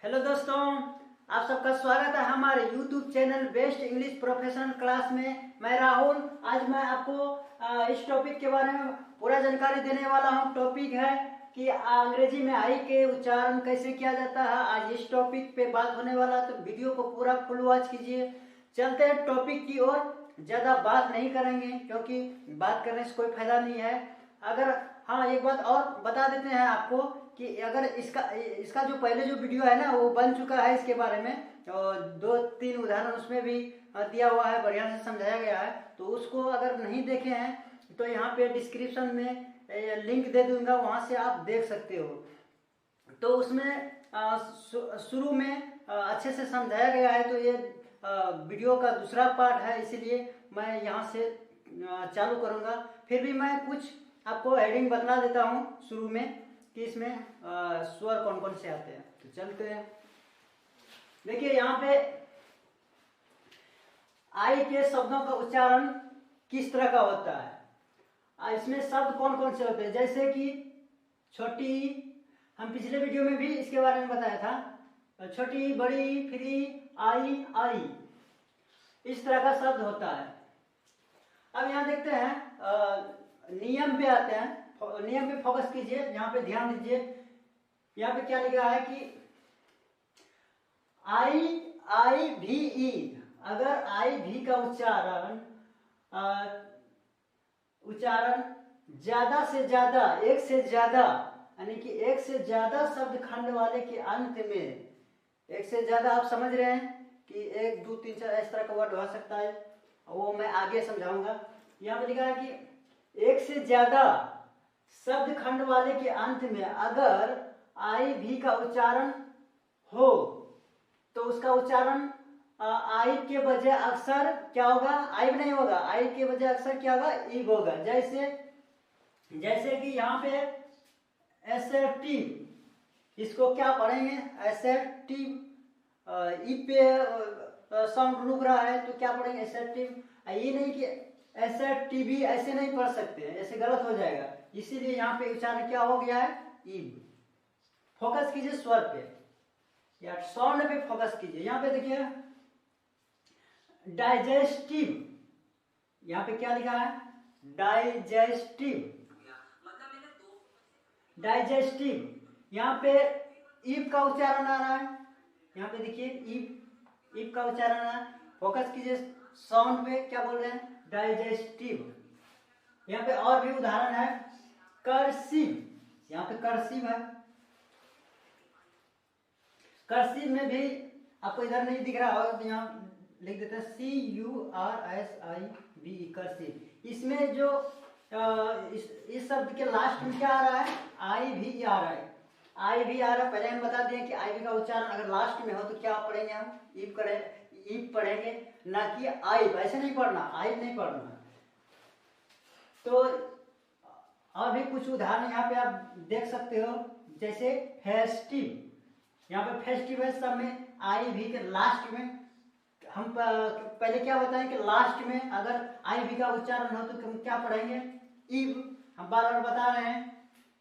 Hello दोस्तों, आप सबका स्वागत है हमारे YouTube channel best English professional class में। मैं राहुल। आज मैं आपको इस टॉपिक के बारे में पूरा जानकारी देने वाला हूं। टॉपिक है कि अंग्रेजी में आई के उच्चारण कैसे किया जाता है। आज इस टॉपिक पे बात होने वाला है, तो वीडियो को पूरा फुल वॉच कीजिए। चलते हैं टॉपिक की ओर। ज़्यादा बात नहीं करेंगे क्योंकि बात करने से कोई फायदा नहीं है। अगर हाँ, एक बात और बता देते हैं आपको कि अगर इसका जो पहले जो वीडियो है ना, वो बन चुका है इसके बारे में, और 2-3 उदाहरण उसमें भी दिया हुआ है, बढ़िया से समझाया गया है। तो उसको अगर नहीं देखे हैं तो यहाँ पे डिस्क्रिप्शन में लिंक दे दूंगा, वहाँ से आप देख सकते हो। तो उसमें शुरू में अच्छे से समझाया गया है। तो ये वीडियो का दूसरा पार्ट है, इसीलिए मैं यहाँ से चालू करूँगा। फिर भी मैं कुछ आपको हेडिंग बतला देता हूँ शुरू में कि इसमें स्वर कौन कौन से आते हैं। तो चलते हैं। देखिए, यहाँ पे आई के शब्दों का उच्चारण किस तरह का होता है। इसमें शब्द कौन कौन से होते हैं, जैसे कि छोटी, हम पिछले वीडियो में भी इसके बारे में बताया था। छोटी, बड़ी, फ्री, आई, आई, इस तरह का शब्द होता है। अब यहाँ देखते हैं, नियम पे आते हैं। नियम पे फोकस कीजिए, यहाँ पे ध्यान दीजिए। यहाँ पे क्या लिखा है कि आई भी ई, अगर आई भी का उच्चारण ज्यादा से ज्यादा, एक से ज्यादा, यानी कि एक से ज्यादा शब्द खंड वाले के अंत में, एक से ज्यादा आप समझ रहे हैं कि 1, 2, 3, 4 इस तरह का वर्ड हो सकता है, वो मैं आगे समझाऊंगा। यहाँ पे लिखा है कि एक से ज्यादा शब्द खंड वाले के अंत में अगर आई भी का उच्चारण हो तो उसका उच्चारण आई के बजाय अक्सर क्या होगा, आई नहीं होगा, आई के बजाय अक्सर क्या होगा, ईब होगा। जैसे कि यहाँ पे एसर्टिव, इसको क्या पढ़ेंगे, एसर्टिव। ई पे साउंड रुक रहा है तो क्या पढ़ेंगे, एसर्टिव। ये नहीं कि एसर्टिव, ऐसे नहीं पढ़ सकते हैं, ऐसे गलत हो जाएगा। इसीलिए यहाँ पे उच्चारण क्या हो गया है, ईब। फोकस कीजिए स्वर पे या साउंड पे फोकस कीजिए। यहाँ पे देखिए डाइजेस्टिव, यहाँ पे क्या लिखा है, डाइजेस्टिव। यहाँ पे ईब का उच्चारण आ रहा है। यहाँ पे देखिए ईब का उच्चारण आ रहा है। फोकस कीजिए साउंड पे, क्या बोल रहे हैं, डाइजेस्टिव। यहाँ पे और भी उदाहरण है, कर्सिव, यहाँ पे कर्सिव है। कर्सिव में भी आपको इधर नहीं दिख रहा होगा तो यहाँ लिख देते हैं CURSIV, कर्सिव। इसमें जो इस शब्द के लास्ट में क्या आ रहा है, आई भी आ रहा है। आई भी आ रहा है, पहले हम बता दें कि आई भी का उच्चारण अगर लास्ट में हो तो क्या पढ़ेंगे, हम ईब पढ़ेंगे, ना कि आइब। ऐसे नहीं पढ़ना, आइब नहीं पढ़ना। तो और भी कुछ उदाहरण यहाँ पे आप देख सकते हो, जैसे फेस्टिव। यहाँ पे फेस्टिव है, सब में आई भी के लास्ट में। हम पहले क्या बताएं कि लास्ट में अगर आई भी का उच्चारण हो तो हम क्या पढ़ेंगे, ईब। हम बार बार बता रहे हैं।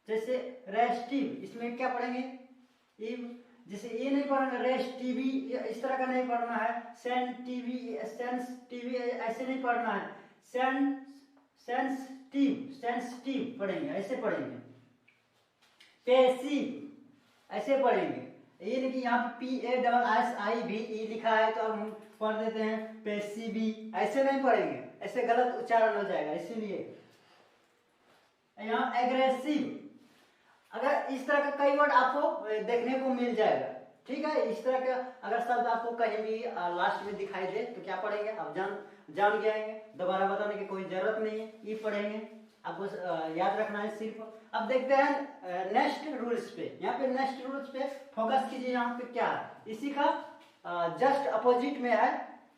जैसे रेस्टिव, इसमें क्या पढ़ेंगे, ईब। जैसे ये नहीं पढ़ना, रेस्टिवी, इस तरह का नहीं पढ़ना है। सेंसिटिव, ऐसे नहीं पढ़ना है। सेंसिटिव पढ़ेंगे, ऐसे पढ़ेंगे। पैसिव, ऐसे पढ़ेंगे। ये नहीं कि यहाँ पे PASSIVE लिखा है तो अब हम पढ़ देते हैं पैसिवी, ऐसे नहीं पढ़ेंगे, ऐसे गलत उच्चारण हो जाएगा। इसीलिए यहाँ एग्रेसिव, अगर इस तरह का कई वर्ड आपको देखने को मिल जाएगा, ठीक है। इस तरह का अगर शब्द आपको कहीं भी लास्ट में दिखाई दे तो क्या पढ़ेंगे, आप जान जाएंगे, दोबारा बताने की कोई जरूरत नहीं है। ये पढ़ेंगे, आपको याद रखना है सिर्फ। अब देखते हैं नेक्स्ट रूल्स पे। यहाँ पे नेक्स्ट रूल्स पे फोकस कीजिए। यहाँ पे क्या है, इसी का जस्ट अपोजिट में है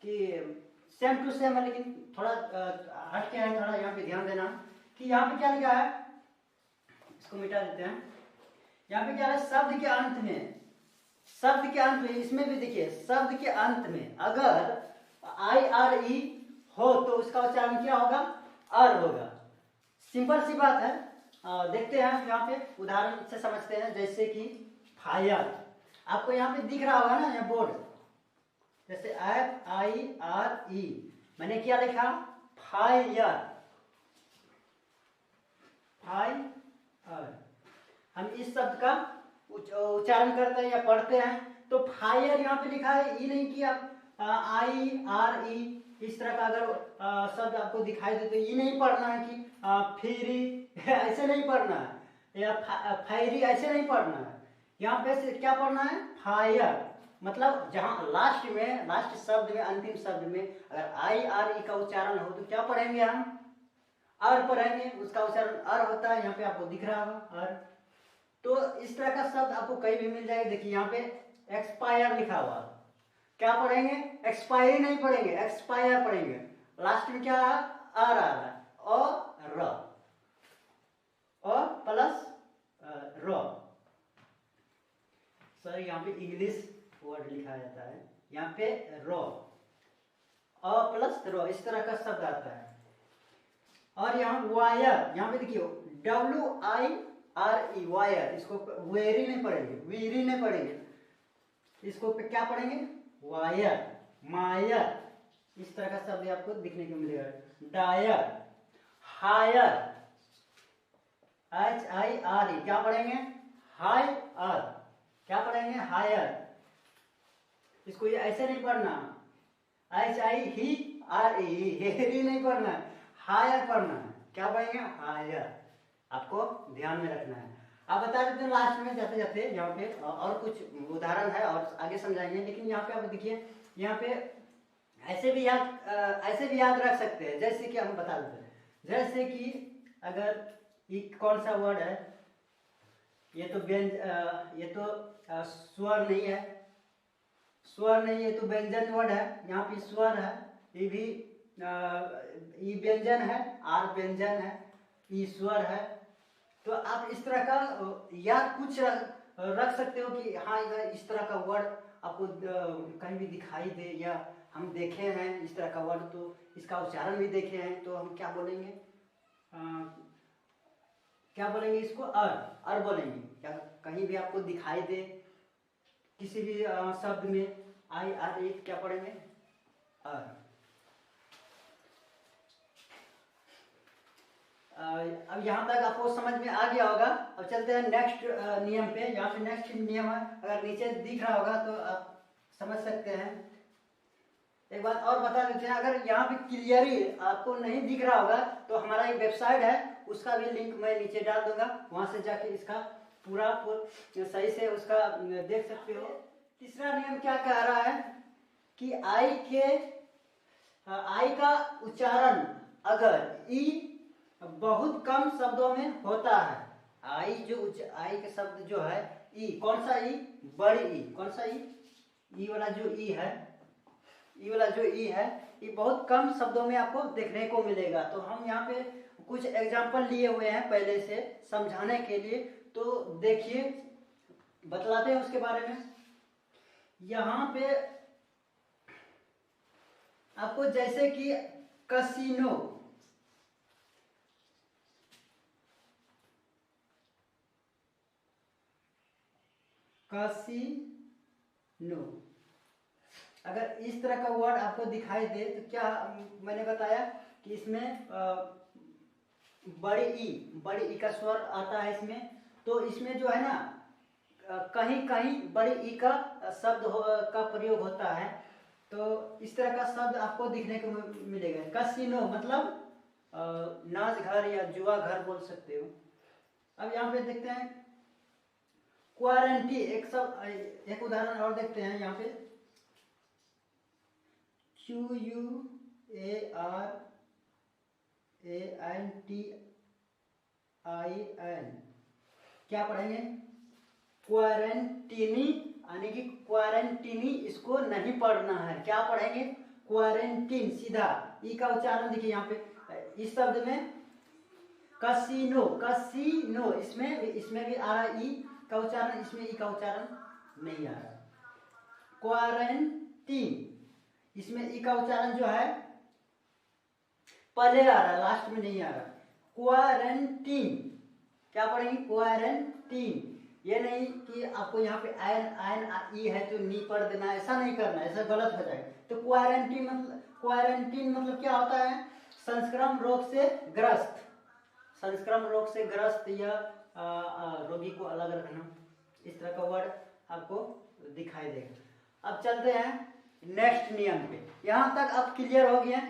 कि सेम टू सेम है, लेकिन थोड़ा हट के है। थोड़ा यहाँ पे ध्यान देना कि यहाँ पे क्या लिखा है, इसको मिटा देते हैं। यहाँ पे क्या है, शब्द के अंत में, इसमें भी देखिए शब्द के अंत में अगर IRE हो तो उसका उच्चारण क्या होगा, अर होगा। सिंपल सी बात है। देखते हैं यहाँ पे उदाहरण से समझते हैं। जैसे कि फायर, आपको यहाँ पे दिख रहा होगा ना, यहाँ बोर्ड, जैसे FIRE, मैंने क्या लिखा, फायर, फायर। हम इस शब्द का उच्चारण करते हैं या पढ़ते हैं, तो फायर यहाँ पे लिखा है, ई नहीं कि आप IRE इस तरह का अगर शब्द आपको दिखाई दे तो ये नहीं पढ़ना है कि फिरी ऐसे नहीं पढ़ना है, या फायरी ऐसे नहीं पढ़ना है। यहाँ पे से क्या पढ़ना है, फायर। मतलब जहाँ लास्ट में, लास्ट शब्द में, अंतिम शब्द में अगर IRE का उच्चारण हो तो क्या पढ़ेंगे हम, अर पढ़ेंगे, उसका उच्चारण अर होता है। यहाँ पे आपको दिख रहा होगा अर। तो इस तरह का शब्द आपको कहीं भी मिल जाएगा। देखिए यहाँ पे एक्सपायर लिखा हुआ, क्या पढ़ेंगे, एक्सपायरी नहीं पढ़ेंगे, एक्सपायर पढ़ेंगे। लास्ट में क्या आ रहा है, और प्लस र। सर यहाँ पे इंग्लिश वर्ड लिखा जाता है, यहाँ पे रो, प्लस रो, इस तरह का शब्द आता है। और यहाँ वायर, यहाँ पे देखिए WIRE, वायर, इसको वेरी नहीं पढ़ेंगे, वीरी नहीं पढ़ेंगे, इसको पे क्या पढ़ेंगे, वायर, मायर, इस तरह का शब्द आपको दिखने को मिलेगा। डायर, हायर, HIRE, क्या पढ़ेंगे, हायर, क्या पढ़ेंगे, हायर, इसको ये ऐसे नहीं पढ़ना, HIRE, हेरी नहीं पढ़ना, हायर पढ़ना है। क्या पढ़ेंगे, हायर, आपको ध्यान में रखना है। आप बता देते हैं लास्ट में जाते जाते, यहाँ पे और कुछ उदाहरण है और आगे समझाएंगे, लेकिन यहाँ पे आप देखिए, यहाँ पे ऐसे भी याद रख सकते हैं। जैसे कि हम बता देते हैं, जैसे कि अगर ये कौन सा वर्ड है, ये तो स्वर नहीं है, स्वर नहीं है तो व्यंजन वर्ड है। यहाँ पे स्वर है, ये भी ई व्यंजन है, आर व्यंजन है, ई स्वर है। तो आप इस तरह का या कुछ रख सकते हो कि हाँ इस तरह का वर्ड आपको कहीं भी दिखाई दे, या हम देखे हैं इस तरह का वर्ड, तो इसका उच्चारण भी देखे हैं, तो हम क्या बोलेंगे, क्या बोलेंगे, इसको अर बोलेंगे। क्या कहीं भी आपको दिखाई दे किसी भी शब्द में IRE, क्या पढ़ेंगे, अर। अब यहाँ तक आपको समझ में आ गया होगा। अब चलते हैं नेक्स्ट नियम पे। यहाँ पे नेक्स्ट नियम है, अगर नीचे दिख रहा होगा तो आप समझ सकते हैं। एक बात और बता देते हैं, अगर यहाँ पे क्लियरली आपको नहीं दिख रहा होगा तो हमारा एक वेबसाइट है, उसका भी लिंक मैं नीचे डाल दूंगा, वहां से जाके इसका पूरा सही से उसका देख सकते हो। तीसरा नियम क्या कह रहा है कि आई का उच्चारण अगर ई बहुत कम शब्दों में होता है, आई का शब्द जो है, ई कौन सा ई, बड़ी ई, कौन सा ई वाला जो ई है, ये बहुत कम शब्दों में आपको देखने को मिलेगा। तो हम यहाँ पे कुछ एग्जाम्पल लिए हुए हैं पहले से समझाने के लिए, तो देखिए बतलाते हैं उसके बारे में। यहाँ पे आपको जैसे कि कसिनो, अगर इस तरह का वर्ड आपको दिखाई दे तो क्या मैंने बताया कि इसमें बड़ी ई का स्वर आता है इसमें। तो इसमें जो है ना कहीं कहीं बड़ी ई का शब्द का प्रयोग होता है। तो इस तरह का शब्द आपको दिखने को मिलेगा। कसिनो मतलब नाच घर या जुआ घर बोल सकते हो। अब यहाँ पे देखते हैं क्वारंटी, एक उदाहरण और देखते हैं यहाँ पे, QUARANTIN, क्या पढ़ेंगे, क्वारंटीनी, यानी कि क्वारंटीनी, इसको नहीं पढ़ना है। क्या पढ़ेंगे, क्वारंटीन, सीधा ई का उच्चारण देखिए यहाँ पे इस शब्द में कसिनो, इसमें भी आ रहा ई का उच्चारण, इसमें ई का उच्चारण नहीं आ रहा। क्वारंटीन, इसमें ई का उच्चारण जो है पहले आ रहा, लास्ट में नहीं आ रहा। क्वारंटीन, क्या पढ़ेंगे, क्वारंटीन, ये नहीं कि आपको यहाँ पे आयन आयन ई है तो नी पढ़ देना, ऐसा नहीं करना, ऐसा गलत हो जाएगा। तो क्वारंटीन मतलब क्या होता है? संक्रमण रोग से ग्रस्त, संक्रमण रोग से ग्रस्त या रोगी को अलग रखना, इस तरह का वर्ड आपको दिखाई देगा। अब चलते हैं नेक्स्ट नियम पे। यहाँ तक अब क्लियर हो गया,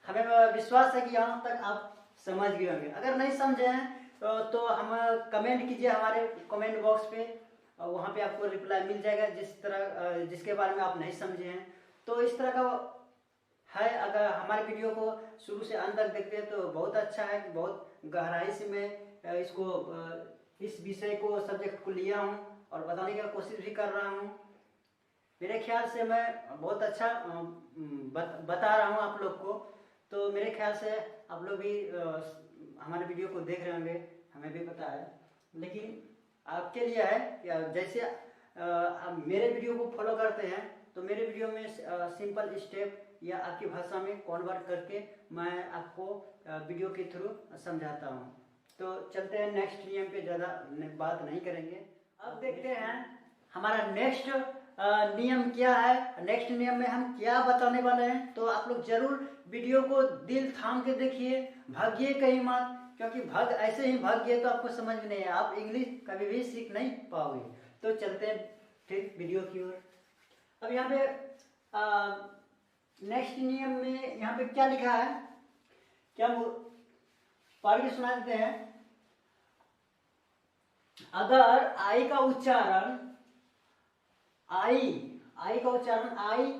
हमें विश्वास है कि यहाँ तक आप समझ गए होंगे। अगर नहीं समझे हैं तो हम कमेंट कीजिए हमारे कमेंट बॉक्स पे, वहाँ पे आपको रिप्लाई मिल जाएगा जिसके बारे में आप नहीं समझे हैं। तो इस तरह का है, अगर हमारे वीडियो को शुरू से अंत तक देखते हैं तो बहुत अच्छा है, बहुत गहराई से मैं इस विषय को, सब्जेक्ट को लिया हूँ और बताने की कोशिश भी कर रहा हूँ। मेरे ख्याल से मैं बहुत अच्छा बता रहा हूँ आप लोग को। तो मेरे ख्याल से आप लोग भी हमारे वीडियो को देख रहे होंगे, हमें भी पता है। लेकिन आपके लिए है, जैसे आप मेरे वीडियो को फॉलो करते हैं तो मेरे वीडियो में सिंपल स्टेप या आपकी भाषा में कन्वर्ट करके मैं आपको वीडियो के थ्रू समझाता हूँ। तो चलते हैं नेक्स्ट नियम पे, ज़्यादा बात नहीं करेंगे। अब देखते हैं हमारा नेक्स्ट नियम क्या है। नेक्स्ट नियम में हम क्या बताने वाले हैं, तो आप लोग जरूर वीडियो को दिल थाम के देखिए, भागिए कहीं मत, क्योंकि ऐसे ही भागिए तो आपको समझ में नहीं है, आप इंग्लिश कभी भी सीख नहीं पाओगे। तो चलते हैं फिर वीडियो की ओर। अब यहाँ पे नेक्स्ट नियम में यहाँ पे क्या लिखा है, क्या पढ़ के सुना देते हैं। अगर आई का उच्चारण आई का उच्चारण आई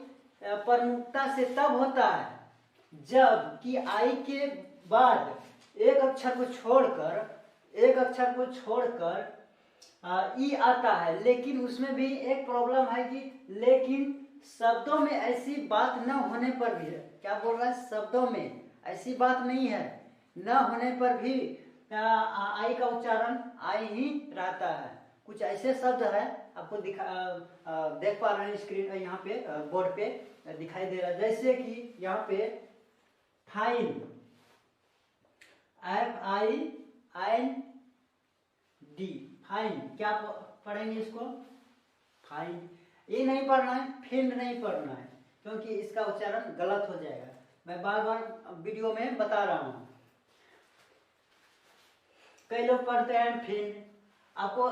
प्रमुखता से तब होता है जब कि आई के बाद एक अक्षर को छोड़कर ई आता है। लेकिन उसमें भी एक प्रॉब्लम है कि लेकिन शब्दों में ऐसी बात न होने पर भी, क्या बोल रहा है, शब्दों में ऐसी बात नहीं है, न होने पर भी आई का उच्चारण आई ही रहता है। कुछ ऐसे शब्द है, आपको देख पा रहे हैं स्क्रीन यहाँ पे, बोर्ड पे दिखाई दे रहा है। जैसे कि यहाँ पे फाइन, FIND, फाइन, क्या पढ़ेंगे इसको? फाइन। ये नहीं पढ़ना है, फिंड नहीं पढ़ना है, क्योंकि इसका उच्चारण गलत हो जाएगा। मैं बार बार वीडियो में बता रहा हूँ। कई लोग पढ़ते हैं फिंड। आपको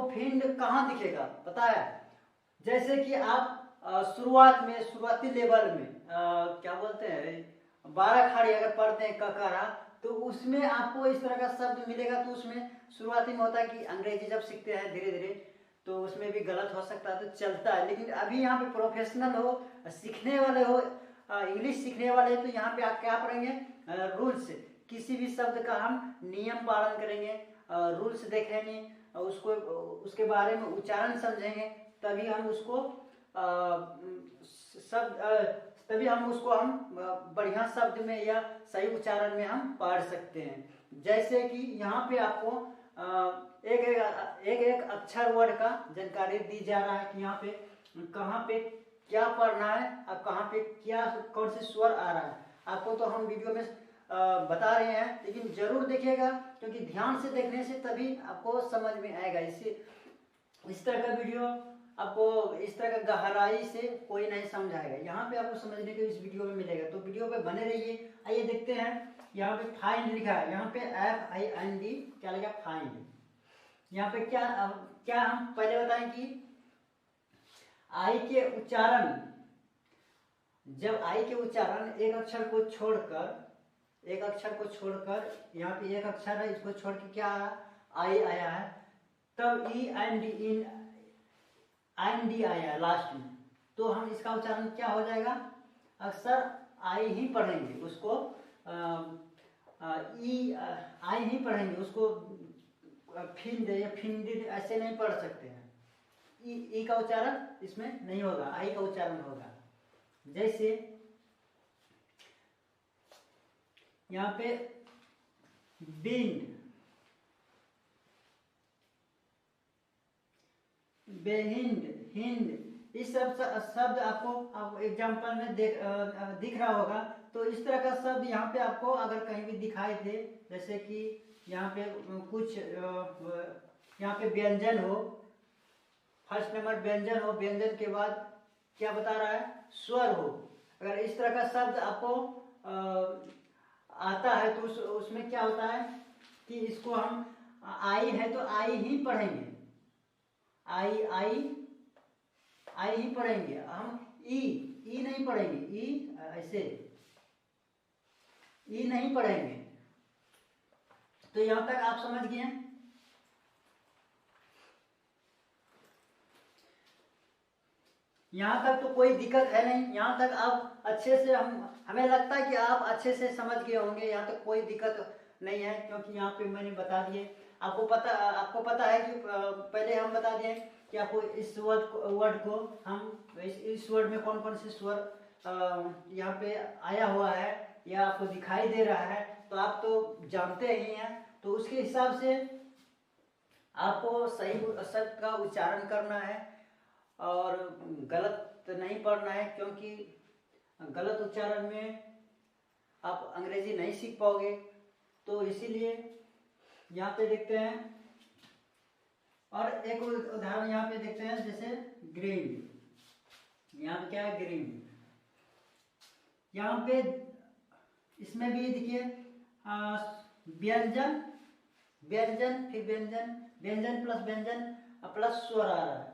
फिंड कहाँ दिखेगा पता है? जैसे कि आप शुरुआती लेवल में क्या बोलते हैं, 12 खाड़ी अगर पढ़ते हैं ककारा, तो उसमें आपको इस तरह का शब्द मिलेगा। तो उसमें शुरुआती में होता है कि अंग्रेजी जब सीखते हैं धीरे धीरे तो उसमें भी गलत हो सकता है, तो चलता है। लेकिन अभी यहाँ पे प्रोफेशनल हो, सीखने वाले हो, इंग्लिश सीखने वाले तो यहाँ पे आप क्या पढ़ेंगे? रूल्स। किसी भी शब्द का हम नियम पालन करेंगे, रूल्स देखेंगे, उसके बारे में उच्चारण समझेंगे, तभी हम उसको बढ़िया शब्द में या सही उच्चारण में हम पढ़ सकते हैं। जैसे कि यहाँ पे आपको एक अक्षर वर्ड का जानकारी दी जा रहा है कि यहाँ पे कहाँ पे क्या पढ़ना है और कहाँ पे कौन से स्वर आ रहा है। आपको तो हम वीडियो में बता रहे हैं, लेकिन जरूर देखिएगा, क्योंकि ध्यान से देखने से तभी आपको समझ में आएगा। इस तरह का वीडियो आपको इस तरह का गहराई से कोई नहीं समझाएगा, यहाँ पे आपको समझने को इस वीडियो में मिलेगा। तो वीडियो पे बने रहिए। आइए देखते हैं, यहाँ पे फाइंड लिखा है, यहाँ पे FIND क्या लिखा? फाइंड। यहाँ पे क्या हम पहले बताएं कि आई के उच्चारण, जब आई के उच्चारण एक अक्षर को छोड़कर यहाँ पे एक अक्षर है, इसको छोड़ के क्या आई आया है, तब IND आया है लास्ट में, तो हम इसका उच्चारण क्या हो जाएगा? अक्सर आई ही पढ़ेंगे उसको, आई ही पढ़ेंगे उसको, फिंद या फिंडिड ऐसे नहीं पढ़ सकते हैं। ई का उच्चारण इसमें नहीं होगा, आई का उच्चारण होगा। जैसे यहाँ पे बिंड, बेहिंड, हिंद, इस सब शब्द आपको एग्जाम्पल में दिख रहा होगा। तो इस तरह का शब्द यहाँ पे आपको अगर कहीं भी दिखाई दे, जैसे कि यहाँ पे कुछ यहाँ पे व्यंजन हो, फर्स्ट नंबर व्यंजन हो, व्यंजन के बाद क्या बता रहा है, स्वर हो। अगर इस तरह का शब्द आपको आता है तो उसमें क्या होता है कि इसको हम आई है तो आई ही पढ़ेंगे, आई आई आई ही पढ़ेंगे हम, ई नहीं पढ़ेंगे, ई ऐसे ई नहीं पढ़ेंगे। तो यहां तक आप समझ गए। यहाँ तक तो कोई दिक्कत है नहीं, यहाँ तक आप अच्छे से हमें लगता है कि आप अच्छे से समझ गए होंगे, यहाँ तक कोई दिक्कत नहीं है, क्योंकि यहाँ पे मैंने बता दिए। आपको पता है कि पहले हम बता दें कि आपको इस वर्ड को हम इस वर्ड में कौन कौन से स्वर यहाँ पे आया हुआ है या आपको दिखाई दे रहा है, तो आप तो जानते ही हैं। तो उसके हिसाब से आपको सही शब्द का उच्चारण करना है और गलत नहीं पढ़ना है, क्योंकि गलत उच्चारण में आप अंग्रेजी नहीं सीख पाओगे। तो इसीलिए यहाँ पे देखते हैं, और एक उदाहरण यहाँ पे देखते हैं, जैसे ग्रीन। यहाँ पे क्या है, ग्रीन। यहाँ पे इसमें भी देखिए व्यंजन व्यंजन फिर व्यंजन, व्यंजन प्लस व्यंजन प्लस स्वर आ रहा है,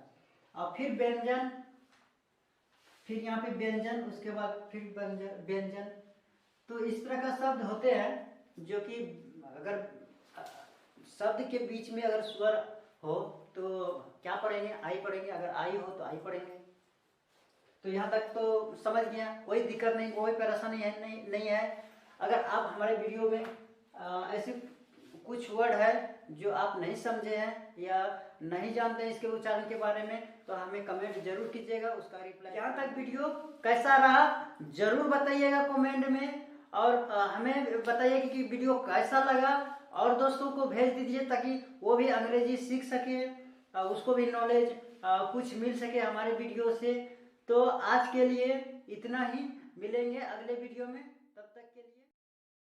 और फिर व्यंजन, फिर यहाँ पे व्यंजन, उसके बाद फिर व्यंजन। तो इस तरह का शब्द होते हैं जो कि अगर शब्द के बीच में अगर स्वर हो तो क्या पढ़ेंगे, आई पढ़ेंगे, अगर आई हो तो आई पढ़ेंगे। तो यहाँ तक तो समझ गया, कोई दिक्कत नहीं, कोई परेशानी है नहीं है। अगर आप हमारे वीडियो में ऐसे कुछ वर्ड है जो आप नहीं समझे हैं या नहीं जानते हैं इसके उच्चारण के बारे में, तो हमें कमेंट जरूर कीजिएगा, उसका रिप्लाई। यहाँ तक वीडियो कैसा रहा जरूर बताइएगा कमेंट में, और हमें बताइए कि वीडियो कैसा लगा, और दोस्तों को भेज दीजिए ताकि वो भी अंग्रेजी सीख सके, उसको भी नॉलेज कुछ मिल सके हमारे वीडियो से। तो आज के लिए इतना ही, मिलेंगे अगले वीडियो में।